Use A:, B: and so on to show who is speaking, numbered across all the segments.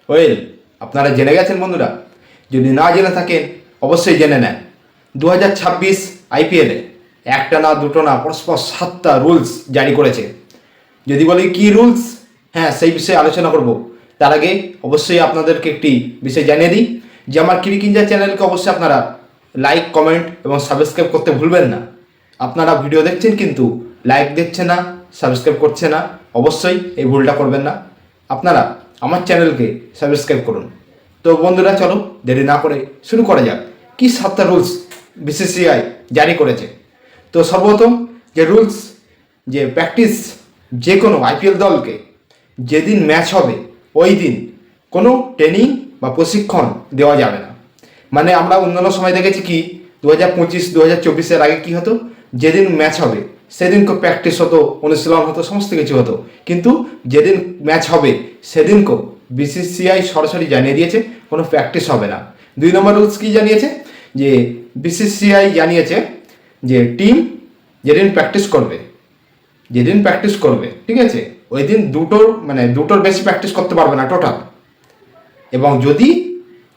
A: Well, আপনারা জেনে গেছেন বন্ধুরা, যদি না জেনে থাকেন অবশ্যই জেনে নেন। 2026 আইপিএলে একটা না দুটো না পরস্পর 7টা রুলস জারি করেছে। যদি বলি কি রুলস, হ্যাঁ সেই বিষয়ে আলোচনা করব। তার আগে অবশ্যই আপনাদেরকে একটি বিষয় জানিয়ে দিই যে আমার ক্রিক ইন্ডিয়া চ্যানেলকে অবশ্যই আপনারা লাইক, কমেন্ট এবং সাবস্ক্রাইব করতে ভুলবেন না। আপনারা ভিডিও দেখছেন কিন্তু লাইক দিচ্ছেন না, সাবস্ক্রাইব করছে না, অবশ্যই এই ভুলটা করবেন না। আপনারা আমার চ্যানেলকে সাবস্ক্রাইব করুন। তো বন্ধুরা চলো দেরি না করে শুরু করা যাক। কি 7টা রুলস বিসিসিআই জারি করেছে। তো সর্বপ্রথম যে রুলস, যে প্র্যাকটিস যে কোনো আইপিএল দলকে যেদিন ম্যাচ হবে ওই দিন কোনো ট্রেনিং বা প্রশিক্ষণ দেওয়া যাবে না। মানে আমরা অন্যান্য সময় দেখেছি কি 2025 2024-এর আগে কি হতো, যেদিন ম্যাচ হবে সেদিনকে প্র্যাকটিস হতো, অনুশীলন হতো, সমস্ত কিছু হতো। কিন্তু যেদিন ম্যাচ হবে সেদিনকেও বিসিসিআই সরাসরি জানিয়ে দিয়েছে কোনো প্র্যাকটিস হবে না। 2 নম্বর রুলস কি জানিয়েছে, যে বিসিসিআই জানিয়েছে যে টিম যেদিন প্র্যাকটিস করবে ঠিক আছে, ওই দিন দুটোর বেশি প্র্যাকটিস করতে পারবে না টোটাল। এবং যদি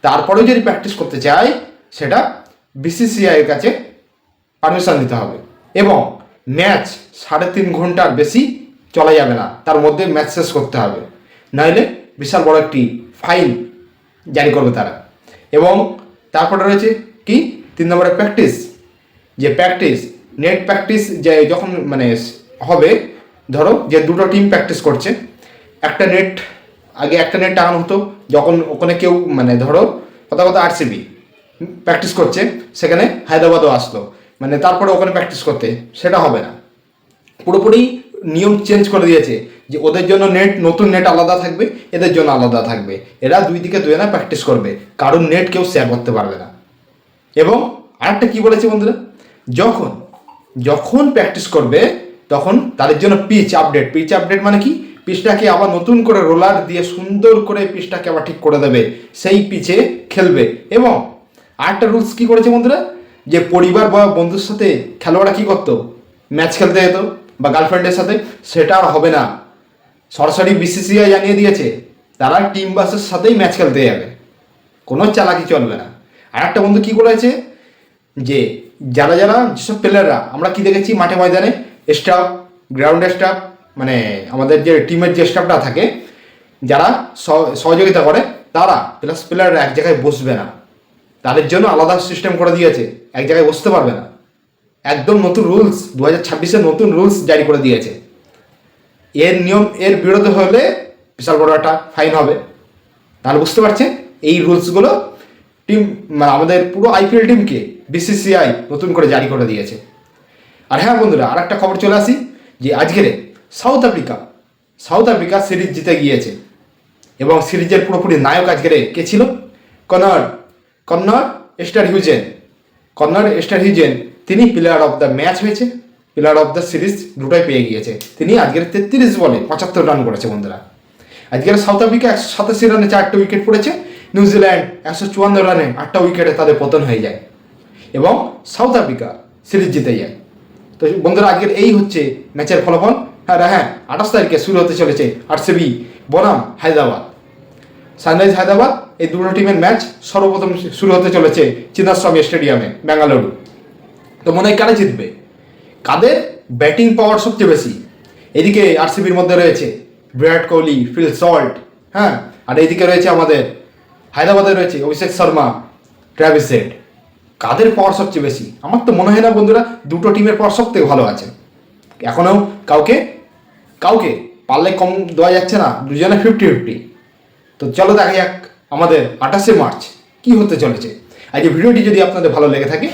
A: তারপরেও যদি প্র্যাকটিস করতে চায় সেটা বিসিসিআইয়ের কাছে পারমিশন দিতে হবে। এবং ম্যাচ 3.5 ঘন্টার বেশি চলা যাবে না, তার মধ্যে ম্যাচ শেষ করতে হবে, নাহলে বিশাল বড় একটি ফাইন জারি করবে তারা। এবং তারপরে রয়েছে কি 3 নম্বরে প্র্যাকটিস, যে প্র্যাকটিস নেট প্র্যাকটিস যে যখন হবে, ধরো যে দুটো টিম প্র্যাকটিস করছে, আগে একটা নেট টাঙানো হতো যখন ওখানে কেউ ধরো কথা আরসিবি প্র্যাকটিস করছে, সেখানে হায়দ্রাবাদও আসলো, তারপরে ওখানে প্র্যাকটিস করতে, সেটা হবে না। পুরোপুরি নিয়ম চেঞ্জ করে দিয়েছে যে ওদের জন্য নতুন নেট আলাদা থাকবে, এদের জন্য আলাদা থাকবে। এরা দুই দিকে দুজনা প্র্যাকটিস করবে, কারণ নেট কেউ শেয়ার করতে পারবে না। এবং আরেকটা কি বলেছে বন্ধুরা, যখন প্র্যাকটিস করবে তখন তাদের জন্য পিচ আপডেট মানে কি, পিচটাকে আবার নতুন করে রোলার দিয়ে সুন্দর করে পিচটাকে আবার ঠিক করে দেবে, সেই পিচে খেলবে। এবং আরেকটা রুলস কি করেছে বন্ধুরা, যে পরিবার বা বন্ধুর সাথে খেলোয়াড়রা কি করতো, ম্যাচ খেলতে যেত বা গার্লফ্রেন্ডের সাথে, সেটা আর হবে না। সরাসরি বিসিসিআই জানিয়ে দিয়েছে তারা টিম বাসের সাথেই ম্যাচ খেলতে যাবে, কোনো চালাকি চলবে না। আর একটা বন্ধু কী করেছে, যে যারা যেসব প্লেয়াররা আমরা কি দেখেছি মাঠে ময়দানে স্টাফ, গ্রাউন্ডের স্টাফ, আমাদের যে টিমের যে স্টাফটা থাকে যারা সহযোগিতা করে, তারা প্লাস প্লেয়াররা এক জায়গায় বসবে না, তাদের জন্য আলাদা সিস্টেম করে দিয়েছে, এক জায়গায় বসতে পারবে না। একদম নতুন রুলস, 2026-এ নতুন রুলস জারি করে দিয়েছে। এর বিরোধী হলে বিশাল বড় একটা ফাইন হবে। তাহলে বুঝতে পারছেন এই রুলসগুলো টিম আমাদের পুরো আইপিএল টিমকে বিসিসিআই নতুন করে জারি করে দিয়েছে। আর হ্যাঁ বন্ধুরা, আর একটা খবর চলে আসি, যে আজকের সাউথ আফ্রিকা সিরিজ জিতে গিয়েছে। এবং সিরিজের পুরোপুরি নায়ক আজকের কে ছিল, কন্নর স্টার হিউজেন। তিনি প্লেয়ার অফ দ্য ম্যাচ হয়েছে, প্লেয়ার অফ দ্য সিরিজ দুটোই পেয়ে গিয়েছে। তিনি আজকের 33 বলে 75 রান করেছে বন্ধুরা। আজকের সাউথ আফ্রিকা 187 রানে 4টা উইকেট পড়েছে, নিউজিল্যান্ড 154 রানে 8টা উইকেটে তাদের পতন হয়ে যায় এবং সাউথ আফ্রিকা সিরিজ জিতে যায়। তো বন্ধুরা, আজকের এই হচ্ছে ম্যাচের ফলাফল। হ্যাঁ 28 তারিখে শুরু হতে চলেছে আরসিবি বনাম হায়দ্রাবাদ, সানরাইজ হায়দ্রাবাদ। এই দুটো টিমের ম্যাচ সর্বপ্রথম শুরু হতে চলেছে চিন্নাস্বামী স্টেডিয়ামে, বেঙ্গালুরু। তো মনে হয় কারা জিতবে, কাদের ব্যাটিং পাওয়ার সবচেয়ে বেশি? এদিকে আরসিবির মধ্যে রয়েছে বিরাট কোহলি, ফিল সল্ট, হ্যাঁ, আর এইদিকে রয়েছে আমাদের হায়দ্রাবাদে রয়েছে অভিষেক শর্মা, ট্র্যাভিস হেড। কাদের পাওয়ার সবচেয়ে বেশি? আমার তো মনে হয় না বন্ধুরা, দুটো টিমের পাওয়ার সব থেকে ভালো আছে। এখনও কাউকে পারলে কম দেওয়া যাচ্ছে না, দুজনে 50-50। তো চলো দেখা যাক আমাদের 28শে মার্চ কি হতে চলেছে। আর এই ভিডিওটি যদি আপনাদের ভালো লেগে থাকে,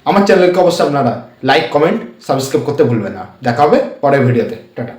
A: আমার চ্যানেলকে অবশ্যই আপনারা লাইক, কমেন্ট, সাবস্ক্রাইব করতে ভুলবেন না। দেখা হবে পরের ভিডিওতে। টাটা।